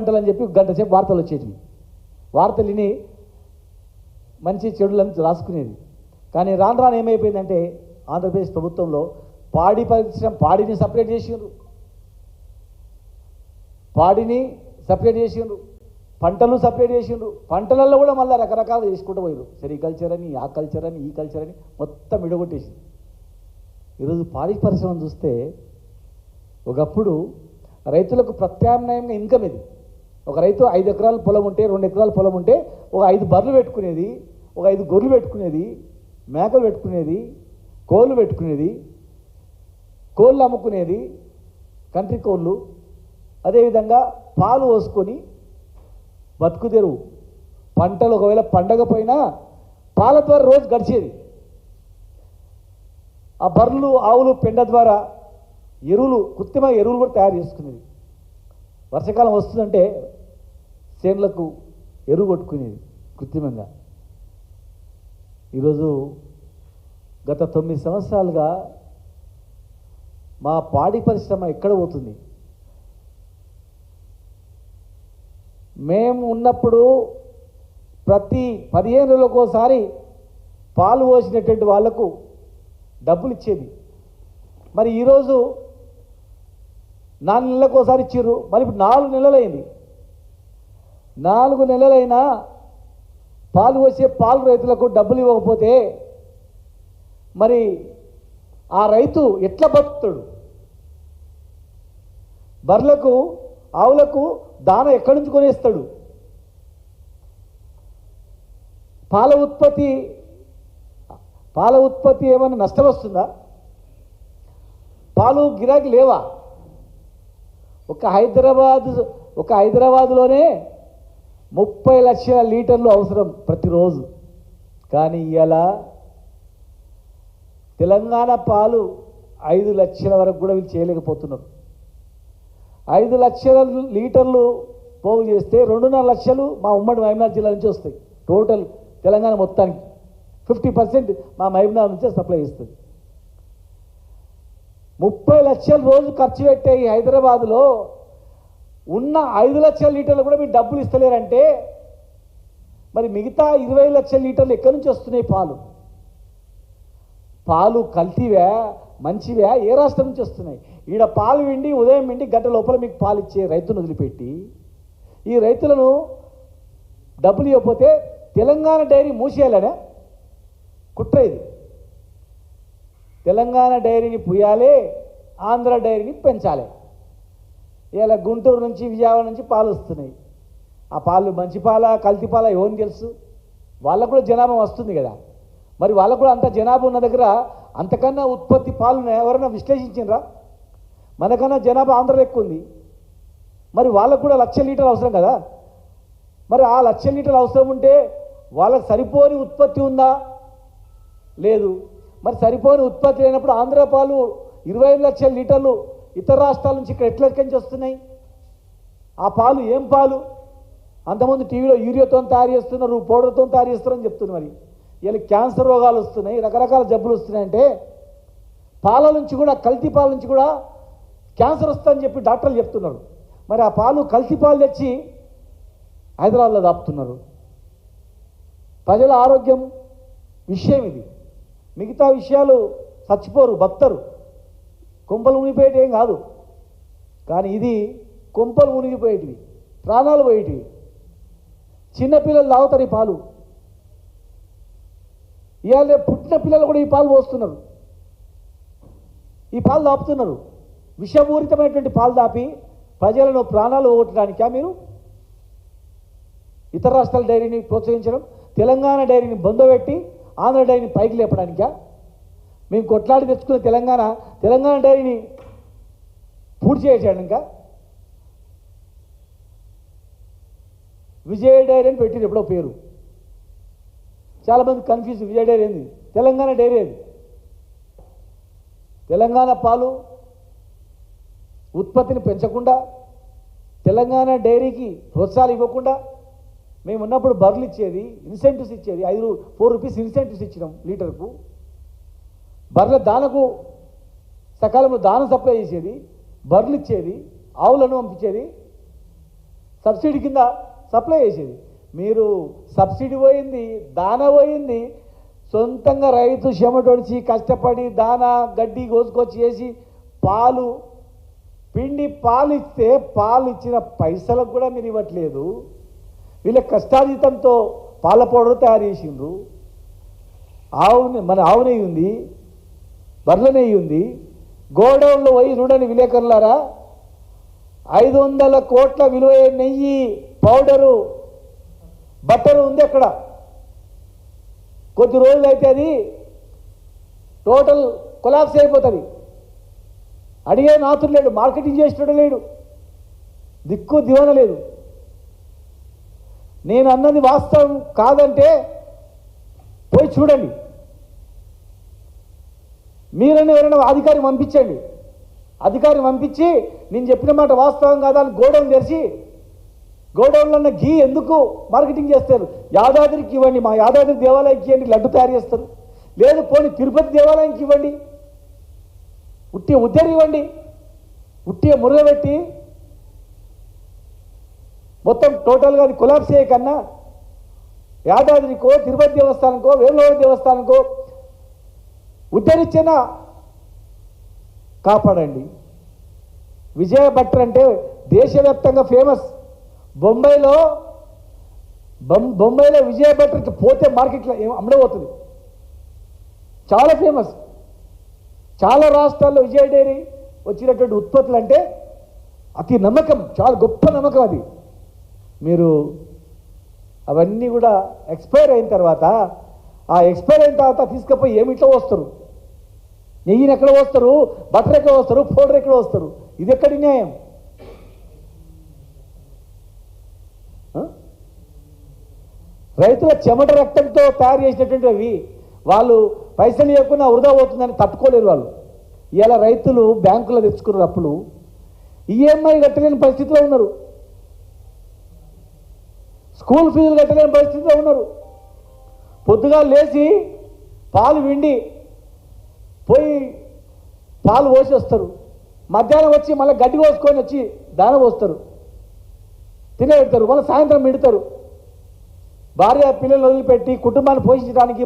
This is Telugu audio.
గంటలని చెప్పి గంట సేపు వార్తలు వచ్చేటివి. వార్తలు విని మంచి చెడులను రాసుకునేది. కానీ రాను రాను ఏమైపోయిందంటే ఆంధ్రప్రదేశ్ ప్రభుత్వంలో పాడి పరిశ్రమ, పాడిని సపరేట్ చేసిండ్రు, పంటలు సపరేట్ చేసిండ్రు. పంటలలో కూడా మళ్ళీ రకరకాలు చేసుకుంటూ పోయారు. సెరికల్చర్ అని, ఆ కల్చర్ అని, ఈ కల్చర్ అని మొత్తం విడగొట్టేసింది. ఈరోజు పాడి పరిశ్రమను చూస్తే ఒకప్పుడు రైతులకు ప్రత్యామ్నాయంగా ఇన్కమ్ ఇది. ఒక రైతు 5 ఎకరాల పొలం ఉంటే, 2 ఎకరాల పొలం ఉంటే ఒక 5 బర్రెలు పెట్టుకునేది, ఒక 5 గొర్రెలు పెట్టుకునేది, మేకలు పెట్టుకునేది, కోళ్ళు పెట్టుకునేది, కోళ్ళు అమ్ముకునేది, కంట్రీ కోళ్ళు. అదేవిధంగా పాలు పోసుకొని బతుకుదెరువు. పంటలు ఒకవేళ పండగ పోయినా పాల ద్వారా రోజు గడిచేది. ఆ బర్రెలు ఆవులు పెండ ద్వారా ఎరువులు, కృత్రిమ ఎరువులు కూడా తయారు చేసుకునేది. వర్షాకాలం వస్తుందంటే చేనులకు ఎరువు కొట్టుకునేది కృత్రిమంగా. ఈరోజు గత 9 సంవత్సరాలుగా మా పాడి పరిశ్రమ ఎక్కడ పోతుంది? మేము ఉన్నప్పుడు ప్రతి 15 రోజులకోసారి పాలు పోసినటువంటి వాళ్లకు డబ్బులు ఇచ్చేది. మరి ఈరోజు 4 నెలలకోసారి ఇచ్చిర్రు. మరి ఇప్పుడు 4 నెలలైంది. 4 నెలలైనా పాలు పోసే పాలు రైతులకు డబ్బులు ఇవ్వకపోతే మరి ఆ రైతు ఎట్లా బతుకుతాడు? బర్రెలకు, ఆవులకు దాన ఎక్కడి నుంచి కొనేస్తాడు? పాల ఉత్పత్తి ఏమైనా నష్టం వస్తుందా? పాలు గిరాకీ లేవా? ఒక హైదరాబాదులోనే 30 లక్షల లీటర్లు అవసరం ప్రతిరోజు. కానీ ఇలా తెలంగాణ పాలు 5 లక్షల వరకు కూడా వీళ్ళు చేయలేకపోతున్నారు. 5 లక్షల లీటర్లు పోగు చేస్తే 2.5 లక్షలు మా ఉమ్మడి మహబూబ్నగర్ జిల్లా నుంచి వస్తాయి. టోటల్ తెలంగాణ మొత్తానికి 50% మా మహబూబ్నగర్ నుంచే సప్లై చేస్తుంది. 30 లక్షల రోజు ఖర్చు పెట్టే ఈ హైదరాబాదులో ఉన్న 5 లక్షల లీటర్లు కూడా మీరు డబ్బులు ఇస్తలేరంటే మరి మిగతా 20 లక్షల లీటర్లు ఎక్కడి నుంచి వస్తున్నాయి? పాలు కల్తీవా, మంచివా, ఏ రాష్ట్రం నుంచి వస్తున్నాయి? ఈడ పాలు విండి, ఉదయం విండి గంట లోపల మీకు పాలు ఇచ్చే రైతులను వదిలిపెట్టి ఈ రైతులను డబ్బులు ఇవ్వకపోతే తెలంగాణ డైరీ మూసేయాలనే కుట్ర ఇది. తెలంగాణ డైరీని పుయ్యాలి, ఆంధ్ర డైరీని పెంచాలి. ఇలా గుంటూరు నుంచి, విజయవాడ నుంచి పాలు వస్తున్నాయి. ఆ పాలు మంచి పాల, కల్తీ పాల ఎవరిని తెలుసు? వాళ్ళకు కూడా జనాభా వస్తుంది కదా. మరి వాళ్ళకు కూడా అంత జనాభా ఉన్న దగ్గర అంతకన్నా ఉత్పత్తి పాలను ఎవరైనా విశ్లేషించినరా? మనకన్నా జనాభా ఆంధ్రలో ఎక్కువ ఉంది. మరి వాళ్ళకు కూడా 1,00,000 లీటర్లు అవసరం కదా. మరి ఆ 1,00,000 లీటర్లు అవసరం ఉంటే వాళ్ళకి సరిపోని ఉత్పత్తి ఉందా? లేదు. మరి సరిపోని ఉత్పత్తి లేనప్పుడు ఆంధ్ర పాలు 25 లక్షల లీటర్లు ఇతర రాష్ట్రాల నుంచి ఇక్కడ ఎట్లా ఎక్కడి నుంచి వస్తున్నాయి? ఆ పాలు ఏం పాలు? అంతకుముందు టీవీలో యూరియాతో తయారు చేస్తున్నారు, పౌడర్తో తయారు చేస్తున్నారని చెప్తున్నారు. మరి వీళ్ళకి క్యాన్సర్ రోగాలు వస్తున్నాయి, రకరకాల జబ్బులు వస్తున్నాయంటే పాల నుంచి కూడా, కల్తీ పాల నుంచి కూడా క్యాన్సర్ వస్తుందని చెప్పి డాక్టర్లు చెప్తున్నారు. మరి ఆ పాలు కల్తీ పాలు తెచ్చి హైదరాబాద్లో దాపుతున్నారు. ప్రజల ఆరోగ్యం విషయం ఇది. మిగతా విషయాలు చచ్చిపోరు, బతరు, కొంపలు మునిగిపోయేటివి ఏం కాదు. కానీ ఇది కొంపలు మునిగిపోయేటివి, ప్రాణాలు పోయేటివి. చిన్నపిల్లలు తాగుతారు ఈ పాలు. ఇవాళ పుట్టిన పిల్లలు కూడా ఈ పాలు పోస్తున్నారు, ఈ పాలు దాపుతున్నారు. విషపూరితమైనటువంటి పాలు దాపి ప్రజలను ప్రాణాలు పోగొట్టడానికా మీరు ఇతర రాష్ట్రాల డైరీని ప్రోత్సహించడం? తెలంగాణ డైరీని బొందబెట్టి ఆంధ్ర డైరీని పైకి లేపడానికా? మేము కొట్లాడి తెచ్చుకున్న తెలంగాణ డైరీని పూర్తి చేయడానికి విజయ డైరీ అని పెట్టింది ఎప్పుడో పేరు. చాలామంది కన్ఫ్యూజ్, విజయ డైరీ ఏంది? తెలంగాణ డైరీ అది. తెలంగాణ పాలు ఉత్పత్తిని పెంచకుండా, తెలంగాణ డైరీకి ప్రోత్సాహాలు ఇవ్వకుండా, మేము ఉన్నప్పుడు బర్రెలు ఇచ్చేది, ఇన్సెంటివ్స్ ఇచ్చేది, 4 రూపీస్ ఇన్సెంటివ్స్ ఇచ్చినాం లీటర్కు. బర్రెల దానకు సకాలంలో దానం సప్లై చేసేది, బర్రెలు ఇచ్చేది, ఆవులను పంపించేది. సబ్సిడీ కింద సప్లై చేసేది. మీరు సబ్సిడీ పోయింది, దానా పోయింది, సొంతంగా రైతు చెమటొడిచి కష్టపడి దానా గడ్డి కోసుకొచ్చి వేసి పాలు పిండి పాలు ఇస్తే పాలు ఇచ్చిన పైసలకు కూడా మీరు ఇవ్వట్లేదు. వీళ్ళ కష్టార్జితంతో పాల పౌడర్ తయారు చేసిండ్రు. ఆవు నెయ్యి ఉంది, బర్రెల నెయ్యి ఉంది. గోడౌన్లో పోయి చూడండి విలేకరులారా, 500 కోట్ల విలువ నెయ్యి, పౌడరు, బట్టరు ఉంది అక్కడ. కొద్ది రోజులు అయితే అది టోటల్ కొలాప్స్ అయిపోతుంది. అడిగే నాతుడు లేడు, మార్కెటింగ్ చేసేటోడు లేడు, దిక్కు దివాన లేదు. నేను అన్నది వాస్తవం కాదంటే పోయి చూడండి. మీరన్నా ఎవరైనా అధికారి పంపించండి. అధికారిని పంపించి నేను చెప్పిన మాట వాస్తవం కాదా అని గోడౌన్ తెరిచి, గోడౌన్లో ఉన్న ఘీ ఎందుకు మార్కెటింగ్ చేస్తారు? యాదాద్రికి ఇవ్వండి, మా యాదాద్రి దేవాలయానికి ఇవ్వండి, లడ్డు తయారు చేస్తారు. లేదు పోనీ తిరుపతి దేవాలయానికి ఇవ్వండి, ఉట్టి ఉద్దరి ఇవ్వండి, ఉట్టి మురగబెట్టి మొత్తం టోటల్గా అది కొలాప్స్ అయ్యే కన్నా యాదాద్రికో తిరుపతి దేవస్థానంకో వేములవాడ దేవస్థానంకో ఉద్ధరించిన కాపాడండి. విజయ భట్టర్ అంటే దేశవ్యాప్తంగా ఫేమస్. బొంబాయిలో విజయ భట్టర్ పోతే మార్కెట్లో అమ్మడబోతుంది, చాలా ఫేమస్. చాలా రాష్ట్రాల్లో విజయ డైరీ వచ్చినటువంటి ఉత్పత్తులు అంటే అతి నమ్మకం, చాలా గొప్ప నమ్మకం అది. మీరు అవన్నీ కూడా ఎక్స్పైర్ అయిన తర్వాత, ఆ ఎక్స్పైర్ అయిన తర్వాత తీసుకుపోయి ఏమిట్లో వస్తారు? నెయ్యిని ఎక్కడ వస్తారు, బటర్ ఎక్కడ వస్తారు, పౌడర్ ఎక్కడ వస్తారు? ఇది ఎక్కడి న్యాయం? రైతుల చెమట రక్తంతో తయారు చేసినటువంటివి వాళ్ళు పైసలు ఇవ్వకుండా వృధా అవుతుందని తట్టుకోలేరు వాళ్ళు. ఇలా రైతులు బ్యాంకులో తెచ్చుకున్న అప్పులు ఈఎంఐ కట్టలేని పరిస్థితిలో ఉన్నారు, స్కూల్ ఫీజులు కట్టలేని పరిస్థితిలో ఉన్నారు. పొద్దుగా లేచి పాలు విండి పోయి పాలు పోసి వస్తారు, మధ్యాహ్నం వచ్చి మళ్ళీ గడ్డి కోసుకొని వచ్చి దాన పోస్తారు, తినబెడతారు, మళ్ళీ సాయంత్రం మిడతారు. భార్య పిల్లలు వదిలిపెట్టి కుటుంబాన్ని పోషించడానికి